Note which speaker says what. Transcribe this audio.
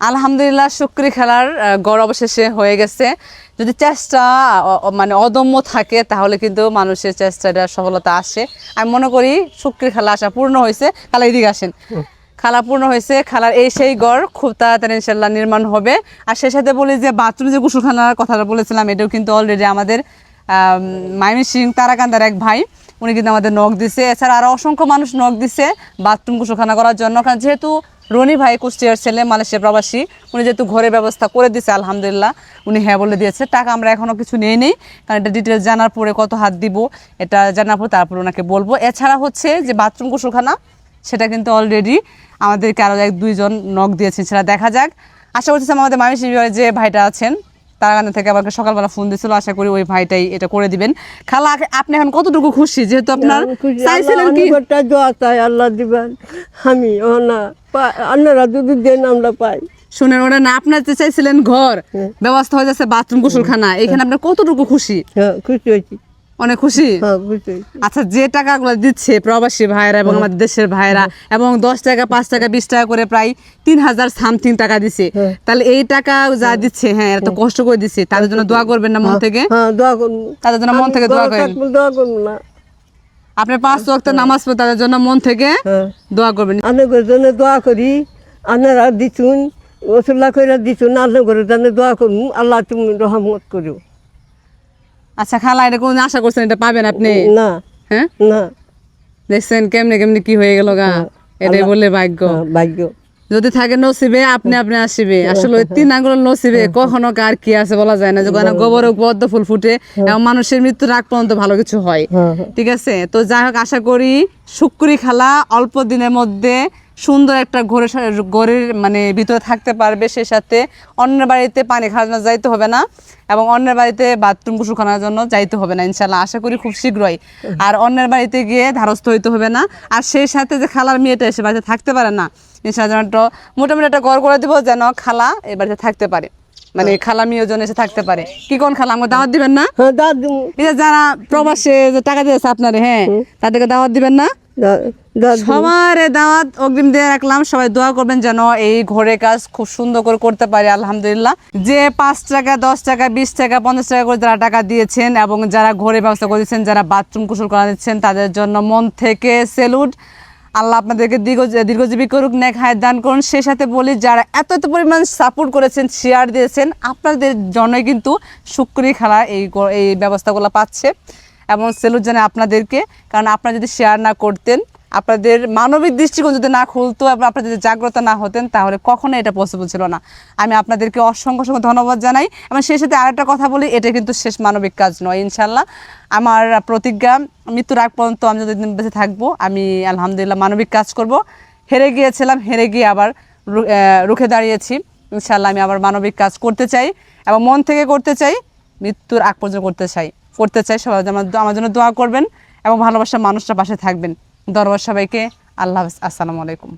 Speaker 1: আলহামদুলিল্লাহ, শুকরি খেলার গড় অবশেষে হয়ে গেছে। যদি চেষ্টা মানে অদম্য থাকে তাহলে কিন্তু মানুষের চেষ্টাটা সফলতা আসে। আমি মনে করি শুকরি খেলা আশা পূর্ণ হয়েছে। খালা এদিকে আসেন, খেলা পূর্ণ হয়েছে। খেলার এই সেই গড় খুব তাড়াতাড়ি ইনশাল্লাহ নির্মাণ হবে। আর সেই সাথে বলি যে বাথরুম যে গোসলখানার কথাটা বলেছিলাম, এটাও কিন্তু অলরেডি আমাদের ময়মনসিংহ তারাকান্দার এক ভাই, উনি কিন্তু আমাদের নখ দিছে। এছাড়া আরও অসংখ্য মানুষ নখ দিছে বাথরুম গোসলখানা করার জন্য। কারণ যেহেতু রনি ভাই কুষ্টিয়ার ছেলে, মালয়েশিয়া প্রবাসী, উনি যেহেতু ঘরের ব্যবস্থা করে দিছে আলহামদুলিল্লাহ, উনি হ্যাঁ বলে দিয়েছে। টাকা আমরা এখনও কিছু নেই, কারণ এটা ডিটেলস জানার পরে কত হাত দিব এটা জানার পর তারপর ওনাকে বলবো। এছাড়া হচ্ছে যে বাথরুম গোসলখানা, সেটা কিন্তু অলরেডি আমাদেরকে আরও 1-2 জন নখ দিয়েছেন, সেটা দেখা যাক। আশা করতেছি আমাদের ময়মনসিংহ যে ভাইটা আছেন তারাকান্দা থেকে আমাকে সকালবেলা ফোন দিয়েছিল, আশা করি ওই ভাইটাই এটা করে দিবেন। খালা আপনি এখন কতটুকু খুশি, যেহেতু আপনার চাইছিলেন কি
Speaker 2: দোয়া চাই আল্লাহ দিবেন, আমি না আপনারা যদি দেন আমরা পাই।
Speaker 1: শুনেন, ওরা না আপনার যে চাইছিলেন ঘর ব্যবস্থা হয়ে যাচ্ছে, বাথরুম গোসলখানা, এখানে আপনার কতটুকু খুশি?
Speaker 2: খুশি হয়েছি,
Speaker 1: অনেক খুশি। আচ্ছা, যে টাকাগুলো দিচ্ছে প্রবাসী ভাইরা এবং আমাদের দেশের ভাইরা, এবং 10 টাকা 5 টাকা 20 টাকা করে প্রায় 3000 সামথিং টাকা দিছে, তাহলে এই টাকা যা দিচ্ছে, হ্যাঁ এত কষ্ট করে দিচ্ছে, তাদের জন্য দোয়া করবেন না মন থেকে?
Speaker 2: দোয়া করবো,
Speaker 1: তাদের জন্য মন থেকে দোয়া করেন।
Speaker 2: দোয়া করবো না
Speaker 1: আপনি 5 ওয়াক্ত নামাজ পড়ে তাদের জন্য মন থেকে দোয়া করবেন।
Speaker 2: আপনাদের জন্য দোয়া করি, আপনারা দিছুন ওসুল্লাহ করে দিছুন, আপনাদের জন্য দোয়া করুন, আল্লাহ তুমি রহমত করো।
Speaker 1: আচ্ছা খালা, এটা কোন আশা করছেন এটা পাবেন আপনি?
Speaker 2: না,
Speaker 1: হ্যাঁ
Speaker 2: না,
Speaker 1: দেখছেন কেমনে কেমনে কি হয়ে গেল গা, এটাই বললে ভাগ্য।
Speaker 2: ভাগ্য
Speaker 1: যদি থাকে নসিবে, আপনি আপনি আসিবে। আসলে ওই 3 আঙ্গুলের নসিবে কখনো কার কি আছে বলা যায় না। যখন গোবর পদ্ম ফুল ফুটে এবং মানুষের মৃত্যুর আগ পর্যন্ত ভালো কিছু হয়। ঠিক আছে, তো যাই হোক, আশা করি শুকরি খালা অল্প দিনের মধ্যে সুন্দর একটা ঘরের মানে ভিতরে থাকতে পারবে। সেই সাথে অন্যের বাড়িতে পানি খাওয়ার জন্য যাইতে হবে না, এবং অন্যের বাড়িতে বাথরুম গোসলখানার জন্য যাইতে হবে না ইনশাল্লাহ, আশা করি খুব শীঘ্রই। আর অন্যের বাড়িতে গিয়ে ধারস্থ হইতে হবে না। আর সেই সাথে যে খালার মেয়েটা এসে বাড়িতে থাকতে পারে না, ইনশাল্লাহ মোটামুটি একটা ঘর করে দিব যেন খালা এই বাড়িতে থাকতে পারে, মানে খালা মেয়ের জন্য এসে থাকতে পারে। কি কোন খালা, আমাকে দাওয়াত দিবেন না? এই যে যারা প্রবাসে যে টাকা দিয়েছে আপনারে, হ্যাঁ তাদেরকে দাওয়াত দিবেন না? সবার দাওয়াত অগ্রিম দিয়ে রাখলাম। সবাই দোয়া করবেন যেন এই ঘরের কাজ খুব সুন্দর করে করতে পারে আলহামদুলিল্লাহ। যে 5 টাকা 10 টাকা 20 টাকা 50 টাকা করে যারা টাকা দিয়েছেন এবং যারা ঘরের ব্যবস্থা করেছেন, যারা বাথরুম কুশল করা দিচ্ছেন, তাদের জন্য মন থেকে স্যালুট। আল্লাহ আপনাদেরকে দীর্ঘজীবী করুক, নেক হায়াত দান করুন। সেই সাথে বলি, যারা এত পরিমাণ সাপোর্ট করেছেন, শেয়ার দিয়েছেন, আপনাদের জন্যই কিন্তু শুকরি খালা এই ব্যবস্থাগুলো পাচ্ছে। এবং স্যালুট জানাই আপনাদেরকে, কারণ আপনারা যদি শেয়ার না করতেন, আপনাদের মানবিক দৃষ্টিকোণ যদি না খুলতো, আপনারা যদি জাগ্রত না হতেন, তাহলে কখনো এটা পসিবল ছিল না। আমি আপনাদেরকে অসংখ্য ধন্যবাদ জানাই। এবং সেই সাথে আরেকটা কথা বলি, এটা কিন্তু শেষ মানবিক কাজ নয়। ইনশাল্লাহ আমার প্রতিজ্ঞা, মৃত্যুর আগ পর্যন্ত আমি যতদিন বেঁচে থাকবো, আমি আলহামদুলিল্লাহ মানবিক কাজ করব। হেরে গিয়েছিলাম, হেরে গিয়ে আবার রুখে দাঁড়িয়েছি। ইনশাল্লাহ আমি আবার মানবিক কাজ করতে চাই এবং মন থেকে করতে চাই, মৃত্যুর আগ পর্যন্ত করতে চাই। সবাই আমার জন্য দোয়া করবেন এবং ভালোবাসার মানুষটা পাশে থাকবেন। দরবার সবাইকে আল্লাহ হাফেজ, আসসালামু আলাইকুম।